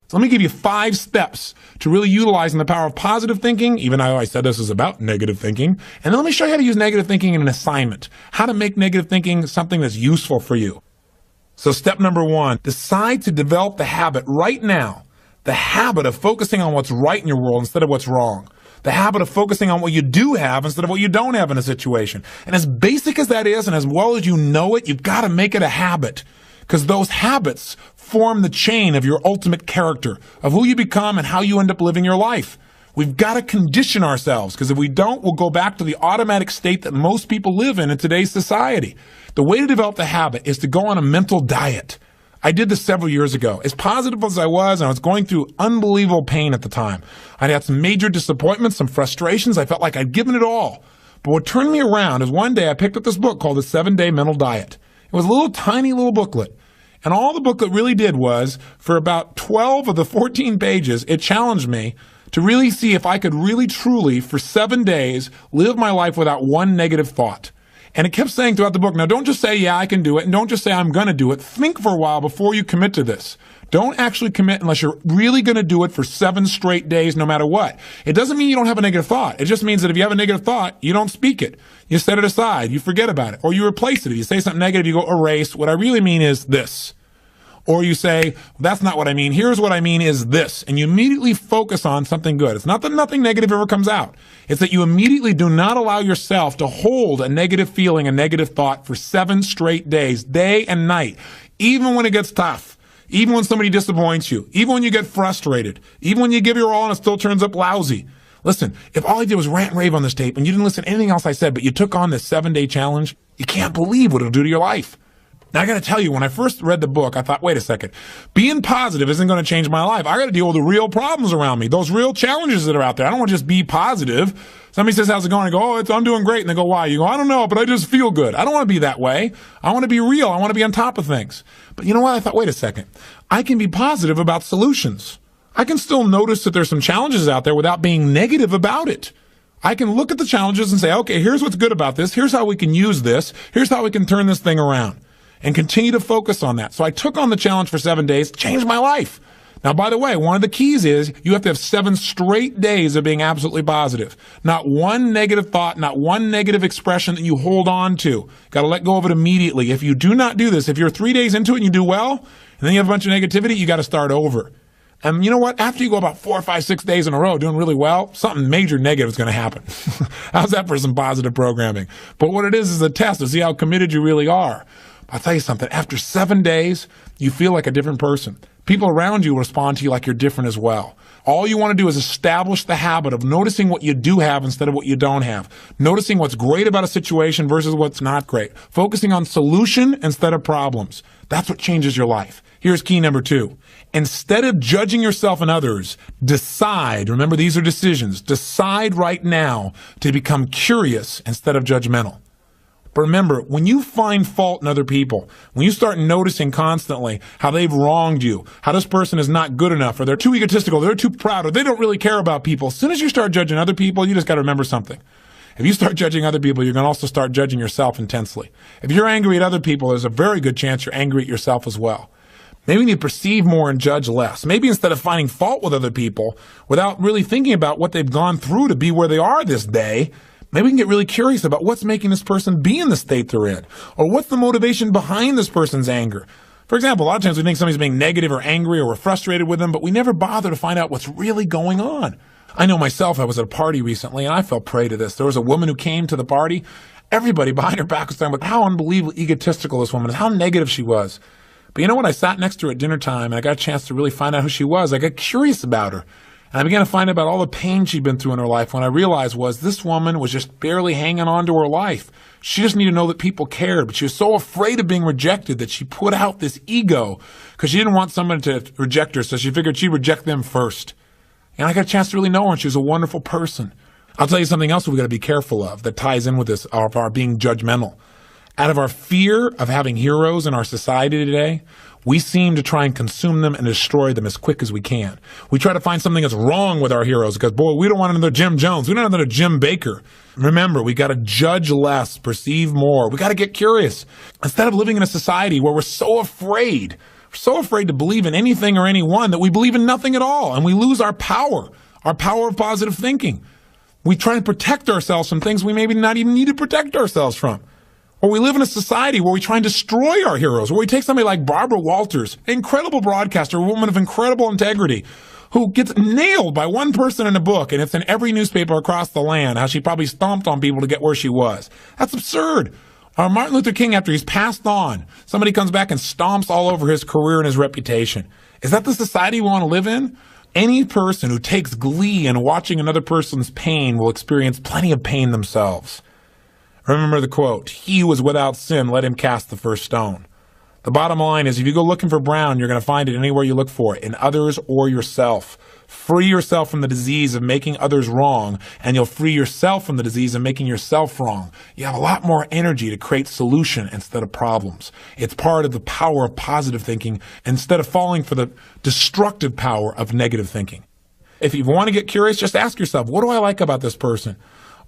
So let me give you 5 steps to really utilizing the power of positive thinking, even though I said this is about negative thinking. And then let me show you how to use negative thinking in an assignment, how to make negative thinking something that's useful for you. So step number 1, decide to develop the habit right now, the habit of focusing on what's right in your world instead of what's wrong. The habit of focusing on what you do have instead of what you don't have in a situation. And as basic as that is, and as well as you know it, you've got to make it a habit. Because those habits form the chain of your ultimate character, of who you become and how you end up living your life. We've got to condition ourselves, because if we don't, we'll go back to the automatic state that most people live in today's society. The way to develop the habit is to go on a mental diet. I did this several years ago. As positive as I was, and I was going through unbelievable pain at the time. I'd had some major disappointments, some frustrations. I felt like I'd given it all. But what turned me around is one day I picked up this book called The 7-Day Mental Diet. It was a little tiny little booklet. And all the booklet really did was, for about 12 of the 14 pages, it challenged me to really see if I could really truly, for 7 days, live my life without one negative thought. And it kept saying throughout the book, now don't just say, yeah, I can do it, and don't just say, I'm going to do it. Think for a while before you commit to this. Don't actually commit unless you're really going to do it for 7 straight days, no matter what. It doesn't mean you don't have a negative thought. It just means that if you have a negative thought, you don't speak it. You set it aside. You forget about it. Or you replace it. If you say something negative, you go erase. What I really mean is this. Or you say, that's not what I mean. Here's what I mean is this. And you immediately focus on something good. It's not that nothing negative ever comes out. It's that you immediately do not allow yourself to hold a negative feeling, a negative thought for 7 straight days, day and night, even when it gets tough, even when somebody disappoints you, even when you get frustrated, even when you give your all and it still turns up lousy. Listen, if all I did was rant and rave on this tape and you didn't listen to anything else I said, but you took on this 7-day challenge, you can't believe what it'll do to your life. Now, I got to tell you, when I first read the book, I thought, wait a second, being positive isn't going to change my life. I got to deal with the real problems around me, those real challenges that are out there. I don't want to just be positive. Somebody says, how's it going? I go, I'm doing great. And they go, why? You go, I don't know, but I just feel good. I don't want to be that way. I want to be real. I want to be on top of things. But you know what? I thought, wait a second. I can be positive about solutions. I can still notice that there's some challenges out there without being negative about it. I can look at the challenges and say, okay, here's what's good about this. Here's how we can use this. Here's how we can turn this thing around. And continue to focus on that. So I took on the challenge for 7 days, changed my life. Now, by the way, one of the keys is you have to have 7 straight days of being absolutely positive. Not one negative thought, not one negative expression that you hold on to. Got to let go of it immediately. If you do not do this, if you're 3 days into it and you do well, and then you have a bunch of negativity, you got to start over. And you know what? After you go about 4, 5, 6 days in a row doing really well, something major negative is going to happen. How's that for some positive programming? But what it is a test to see how committed you really are. I'll tell you something, after 7 days, you feel like a different person. People around you respond to you like you're different as well. All you want to do is establish the habit of noticing what you do have instead of what you don't have. Noticing what's great about a situation versus what's not great. Focusing on solution instead of problems. That's what changes your life. Here's key number 2. Instead of judging yourself and others, decide, remember these are decisions, decide right now to become curious instead of judgmental. But remember, when you find fault in other people, when you start noticing constantly how they've wronged you, how this person is not good enough, or they're too egotistical, they're too proud, or they don't really care about people, as soon as you start judging other people, you just got to remember something. If you start judging other people, you're going to also start judging yourself intensely. If you're angry at other people, there's a very good chance you're angry at yourself as well. Maybe you need to perceive more and judge less. Maybe instead of finding fault with other people, without really thinking about what they've gone through to be where they are this day, maybe we can get really curious about what's making this person be in the state they're in, or what's the motivation behind this person's anger. For example, a lot of times we think somebody's being negative or angry or we're frustrated with them, but we never bother to find out what's really going on. I know myself, I was at a party recently and I fell prey to this. There was a woman who came to the party. Everybody behind her back was talking about how unbelievably egotistical this woman is, how negative she was. But you know what? I sat next to her at dinner time and I got a chance to really find out who she was. I got curious about her. And I began to find out about all the pain she'd been through in her life. When I realized was this woman was just barely hanging on to her life. She just needed to know that people cared, but she was so afraid of being rejected that she put out this ego because she didn't want someone to reject her, so she figured she'd reject them first. And I got a chance to really know her, and she was a wonderful person. I'll tell you something else we've got to be careful of that ties in with this, of our being judgmental. Out of our fear of having heroes in our society today, we seem to try and consume them and destroy them as quick as we can. We try to find something that's wrong with our heroes because, boy, we don't want another Jim Jones. We don't want another Jim Baker. Remember, we got to judge less, perceive more. We got to get curious. Instead of living in a society where we're so afraid We're so afraid to believe in anything or anyone that we believe in nothing at all, and we lose our power of positive thinking. We try and protect ourselves from things we maybe not even need to protect ourselves from. Or we live in a society where we try and destroy our heroes, where we take somebody like Barbara Walters, an incredible broadcaster, a woman of incredible integrity, who gets nailed by one person in a book, and it's in every newspaper across the land, how she probably stomped on people to get where she was. That's absurd. Or Martin Luther King, after he's passed on, somebody comes back and stomps all over his career and his reputation. Is that the society we want to live in? Any person who takes glee in watching another person's pain will experience plenty of pain themselves. Remember the quote, "He who is without sin, let him cast the first stone." The bottom line is, if you go looking for brown, you're going to find it anywhere you look for it, in others or yourself. Free yourself from the disease of making others wrong, and you'll free yourself from the disease of making yourself wrong. You have a lot more energy to create solution instead of problems. It's part of the power of positive thinking instead of falling for the destructive power of negative thinking. If you want to get curious, just ask yourself, what do I like about this person?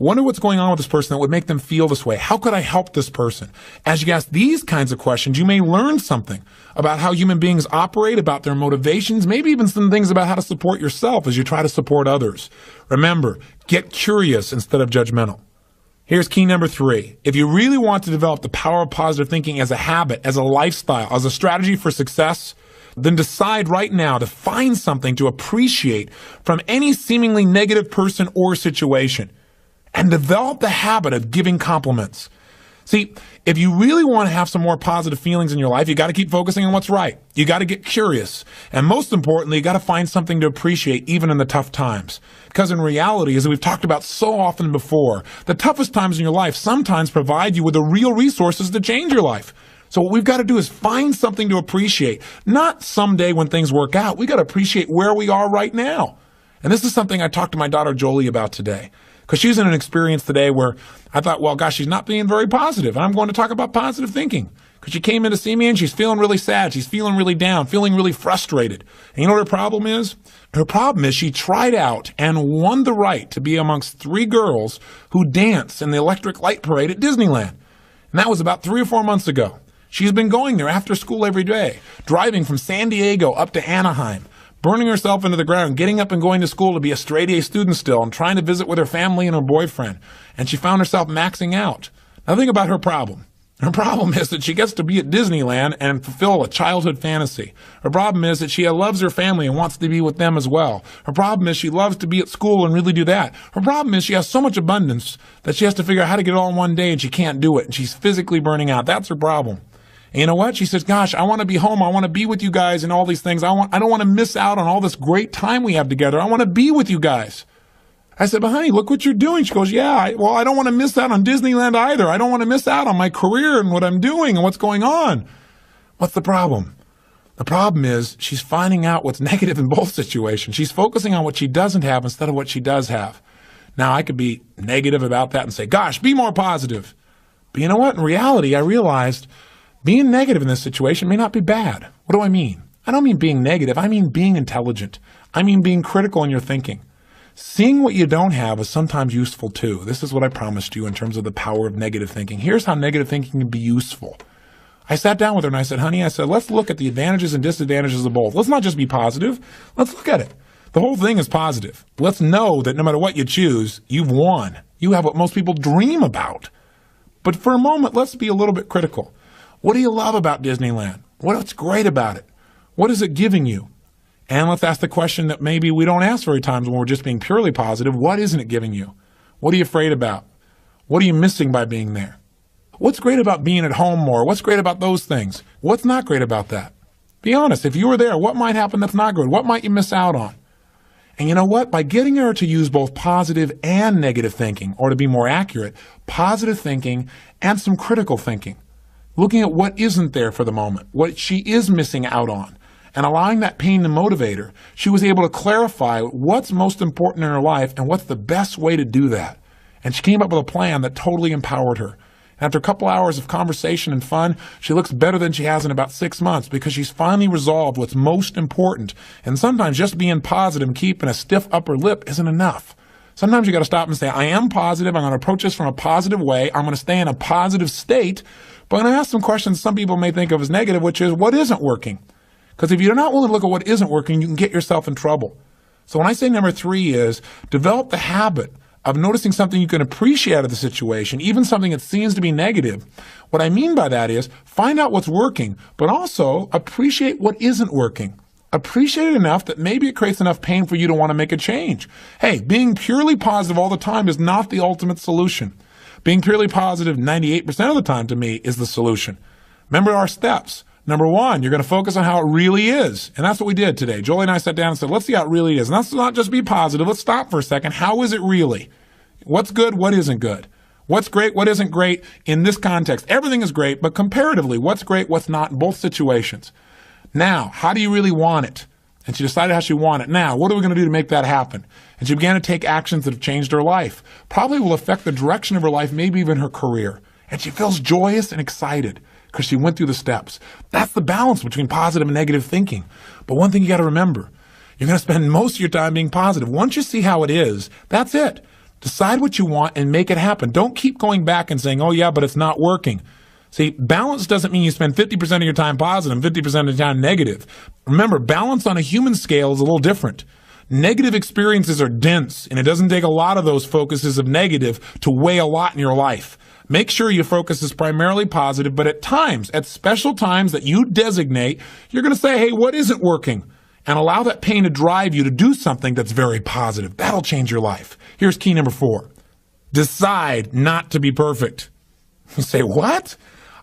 Wonder what's going on with this person that would make them feel this way. How could I help this person? As you ask these kinds of questions, you may learn something about how human beings operate, about their motivations, maybe even some things about how to support yourself as you try to support others. Remember, get curious instead of judgmental. Here's key number 3. If you really want to develop the power of positive thinking as a habit, as a lifestyle, as a strategy for success, then decide right now to find something to appreciate from any seemingly negative person or situation. And develop the habit of giving compliments. See, if you really want to have some more positive feelings in your life, you got to keep focusing on what's right. You got to get curious. And most importantly, you got to find something to appreciate even in the tough times. Because in reality, as we've talked about so often before, the toughest times in your life sometimes provide you with the real resources to change your life. So what we've got to do is find something to appreciate. Not someday when things work out. We got to appreciate where we are right now. And this is something I talked to my daughter Jolie about today. Because she's in an experience today where I thought, well, gosh, she's not being very positive. And I'm going to talk about positive thinking. Because she came in to see me and she's feeling really sad. She's feeling really down, feeling really frustrated. And you know what her problem is? Her problem is she tried out and won the right to be amongst 3 girls who dance in the Electric Light Parade at Disneyland. And that was about 3 or 4 months ago. She's been going there after school every day, driving from San Diego up to Anaheim, burning herself into the ground, getting up and going to school to be a straight A student still, and trying to visit with her family and her boyfriend. And she found herself maxing out. Now think about her problem. Her problem is that she gets to be at Disneyland and fulfill a childhood fantasy. Her problem is that she loves her family and wants to be with them as well. Her problem is she loves to be at school and really do that. Her problem is she has so much abundance that she has to figure out how to get it all in one day and she can't do it. And she's physically burning out. That's her problem. And you know what? She says, gosh, I want to be home. I want to be with you guys and all these things. I don't want to miss out on all this great time we have together. I want to be with you guys. I said, but honey, look what you're doing. She goes, yeah, I don't want to miss out on Disneyland either. I don't want to miss out on my career and what I'm doing and what's going on. What's the problem? The problem is she's finding out what's negative in both situations. She's focusing on what she doesn't have instead of what she does have. Now, I could be negative about that and say, gosh, be more positive. But you know what? In reality, I realized being negative in this situation may not be bad. What do I mean? I don't mean being negative. I mean being intelligent. I mean being critical in your thinking. Seeing what you don't have is sometimes useful too. This is what I promised you in terms of the power of negative thinking. Here's how negative thinking can be useful. I sat down with her and I said, honey, let's look at the advantages and disadvantages of both. Let's not just be positive. Let's look at it. The whole thing is positive. Let's know that no matter what you choose, you've won. You have what most people dream about. But for a moment, let's be a little bit critical. What do you love about Disneyland? What's great about it? What is it giving you? And let's ask the question that maybe we don't ask very times when we're just being purely positive. What isn't it giving you? What are you afraid about? What are you missing by being there? What's great about being at home more? What's great about those things? What's not great about that? Be honest. If you were there, what might happen that's not good? What might you miss out on? And you know what? By getting her to use both positive and negative thinking, or to be more accurate, positive thinking and some critical thinking, looking at what isn't there for the moment, what she is missing out on, and allowing that pain to motivate her, she was able to clarify what's most important in her life and what's the best way to do that. And she came up with a plan that totally empowered her. After a couple hours of conversation and fun, she looks better than she has in about 6 months because she's finally resolved what's most important. And sometimes just being positive and keeping a stiff upper lip isn't enough. Sometimes you got to stop and say, I am positive. I'm going to approach this from a positive way. I'm going to stay in a positive state. But I'm going to ask some questions some people may think of as negative, which is, what isn't working? Because if you're not willing to look at what isn't working, you can get yourself in trouble. So when I say number 3 is develop the habit of noticing something you can appreciate out of the situation, even something that seems to be negative. What I mean by that is find out what's working, but also appreciate what isn't working. Appreciate it enough that maybe it creates enough pain for you to want to make a change. Hey, being purely positive all the time is not the ultimate solution. Being purely positive 98% of the time to me is the solution. Remember our steps. Number 1, you're going to focus on how it really is. And that's what we did today. Jolie and I sat down and said, let's see how it really is. And let's not just be positive. Let's stop for a second. How is it really? What's good? What isn't good? What's great? What isn't great in this context? Everything is great, but comparatively, what's great? What's not in both situations? Now, how do you really want it? And she decided how she wanted it. Now, what are we going to do to make that happen? And she began to take actions that have changed her life. Probably will affect the direction of her life, maybe even her career. And she feels joyous and excited because she went through the steps. That's the balance between positive and negative thinking. But one thing you got to remember, you're going to spend most of your time being positive. Once you see how it is, that's it. Decide what you want and make it happen. Don't keep going back and saying, oh yeah, but it's not working. See, balance doesn't mean you spend 50% of your time positive and 50% of your time negative. Remember, balance on a human scale is a little different. Negative experiences are dense, and it doesn't take a lot of those focuses of negative to weigh a lot in your life. Make sure your focus is primarily positive, but at times, at special times that you designate, you're going to say, hey, what isn't working? And allow that pain to drive you to do something that's very positive. That'll change your life. Here's key number 4. Decide not to be perfect. You say, what?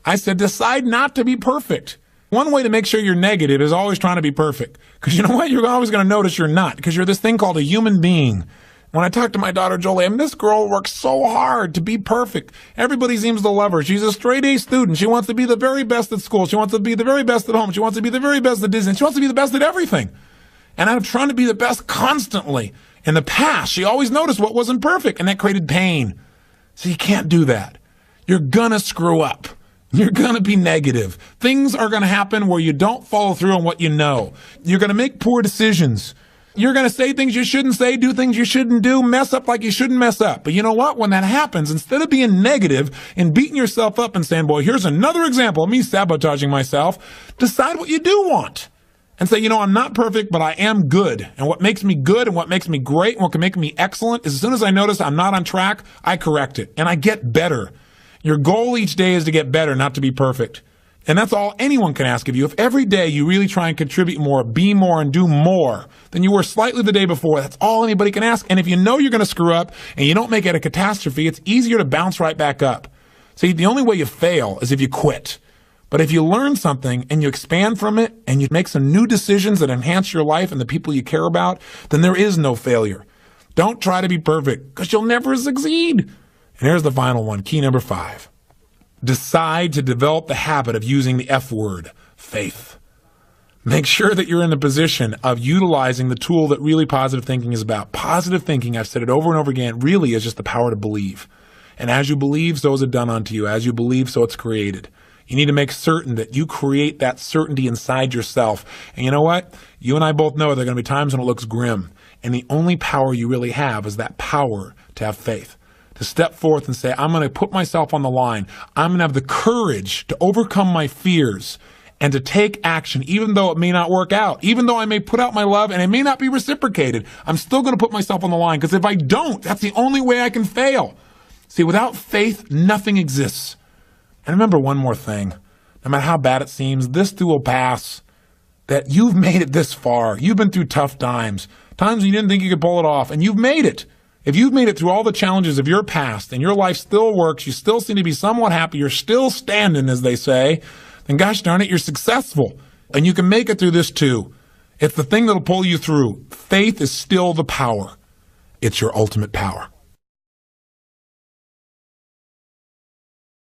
I said, decide not to be perfect. One way to make sure you're negative is always trying to be perfect. Because you know what? You're always going to notice you're not. Because you're this thing called a human being. When I talk to my daughter, Jolie, this girl works so hard to be perfect. Everybody seems to love her. She's a straight A student. She wants to be the very best at school. She wants to be the very best at home. She wants to be the very best at Disney. She wants to be the best at everything. And I'm trying to be the best constantly. In the past, she always noticed what wasn't perfect, and that created pain. So you can't do that. You're going to screw up. You're going to be negative. Things are going to happen where you don't follow through on what you know. You're going to make poor decisions. You're going to say things you shouldn't say, do things you shouldn't do, mess up like you shouldn't mess up. But you know what? When that happens, instead of being negative and beating yourself up and saying, boy, here's another example of me sabotaging myself, decide what you do want. And say, I'm not perfect, but I am good. And what makes me good and what makes me great and what can make me excellent is as soon as I notice I'm not on track, I correct it and I get better. Your goal each day is to get better, not to be perfect. And that's all anyone can ask of you. If every day you really try and contribute more, be more, and do more than you were slightly the day before, that's all anybody can ask. And if you know you're going to screw up and you don't make it a catastrophe, it's easier to bounce right back up. See, the only way you fail is if you quit. But if you learn something and you expand from it and you make some new decisions that enhance your life and the people you care about, then there is no failure. Don't try to be perfect because you'll never succeed. And here's the final one, key number 5. Decide to develop the habit of using the F word, faith. Make sure that you're in the position of utilizing the tool that really positive thinking is about. Positive thinking, I've said it over and over again, really is just the power to believe. And as you believe, so is it done unto you. As you believe, so it's created. You need to make certain that you create that certainty inside yourself. And you know what? You and I both know there are going to be times when it looks grim. And the only power you really have is that power to have faith. To step forth and say, I'm going to put myself on the line. I'm going to have the courage to overcome my fears and to take action, even though it may not work out, even though I may put out my love and it may not be reciprocated. I'm still going to put myself on the line because if I don't, that's the only way I can fail. See, without faith, nothing exists. And remember one more thing. No matter how bad it seems, this too will pass. That you've made it this far. You've been through tough times when you didn't think you could pull it off, and you've made it. If you've made it through all the challenges of your past and your life still works, you still seem to be somewhat happy, you're still standing, as they say, then gosh darn it, you're successful. And you can make it through this too. It's the thing that'll pull you through. Faith is still the power. It's your ultimate power.